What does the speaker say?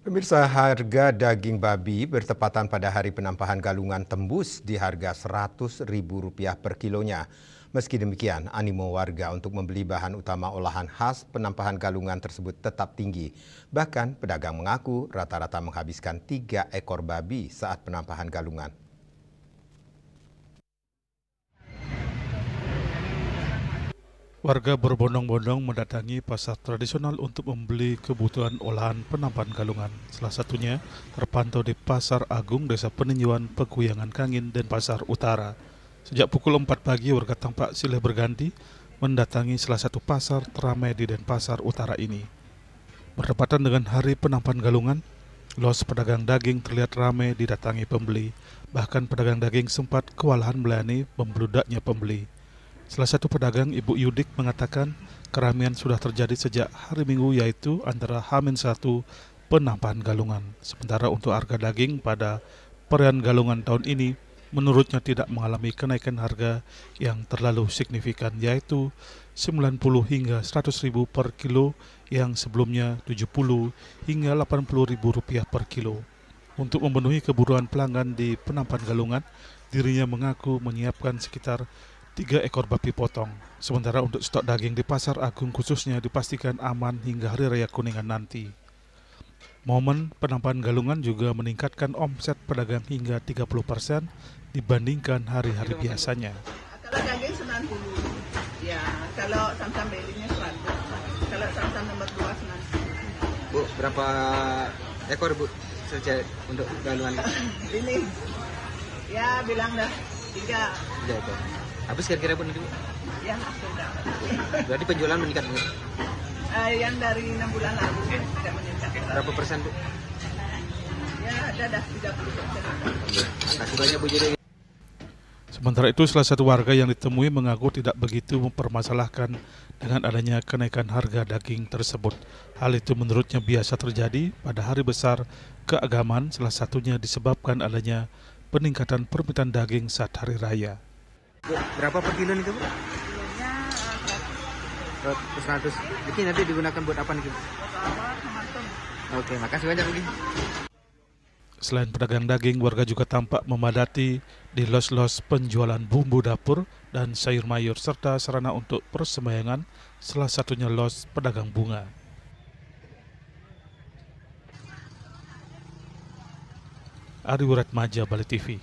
Pemirsa, harga daging babi bertepatan pada hari penampahan galungan tembus di harga Rp100.000 per kilonya. Meski demikian, animo warga untuk membeli bahan utama olahan khas penampahan galungan tersebut tetap tinggi. Bahkan pedagang mengaku rata-rata menghabiskan 3 ekor babi saat penampahan galungan. Warga berbondong-bondong mendatangi pasar tradisional untuk membeli kebutuhan olahan penampahan galungan. Salah satunya terpantau di Pasar Agung, Desa Peninjauan, Pekuyangan Kangin, dan Pasar Utara. Sejak pukul 4 pagi, warga tampak silih berganti mendatangi salah satu pasar teramai di Denpasar Utara ini. Bertepatan dengan hari penampahan galungan, los pedagang daging terlihat ramai didatangi pembeli. Bahkan pedagang daging sempat kewalahan melayani membludaknya pembeli. Salah satu pedagang, Ibu Yudik, mengatakan keramaian sudah terjadi sejak hari Minggu, yaitu antara H-1 penampahan galungan. Sementara untuk harga daging pada perayaan galungan tahun ini, menurutnya tidak mengalami kenaikan harga yang terlalu signifikan, yaitu 90 hingga 100 ribu per kilo yang sebelumnya 70 hingga 80 ribu rupiah per kilo. Untuk memenuhi kebutuhan pelanggan di penampahan galungan, dirinya mengaku menyiapkan sekitar 3 ekor babi potong. Sementara untuk stok daging di Pasar Agung khususnya dipastikan aman hingga Hari Raya Kuningan nanti. Momen penampahan galungan juga meningkatkan omset pedagang hingga 30% dibandingkan hari-hari biasanya. Kalau daging 90, ya kalau sam-sam belinya 100, kalau sam-sam nomor 2 90. Bu, berapa ekor Bu saja untuk galungan? Ini, ya bilang dah 3. 3 ekor. Habis kira-kira Bu nanti Bu? Ya sudah. Berarti penjualan meningkat Bu? Yang dari 6 bulan lalu tidak meningkat. Berapa persen Bu? Ya ada dah 30%. Makasih banyak Bu Jadi. Sementara itu, salah satu warga yang ditemui mengaku tidak begitu mempermasalahkan dengan adanya kenaikan harga daging tersebut. Hal itu menurutnya biasa terjadi pada hari besar keagamaan, salah satunya disebabkan adanya peningkatan permintaan daging saat hari raya. Bu, berapa per kilo nih Bu? Kilonya 100. Ini nanti digunakan buat apa nih Bu? awal sama ton. Oke, makasih banyak Bu. Selain pedagang daging, warga juga tampak memadati di los-los penjualan bumbu dapur dan sayur mayur serta sarana untuk persembahyangan, salah satunya los pedagang bunga. Ari Wuratmaja, Bali TV.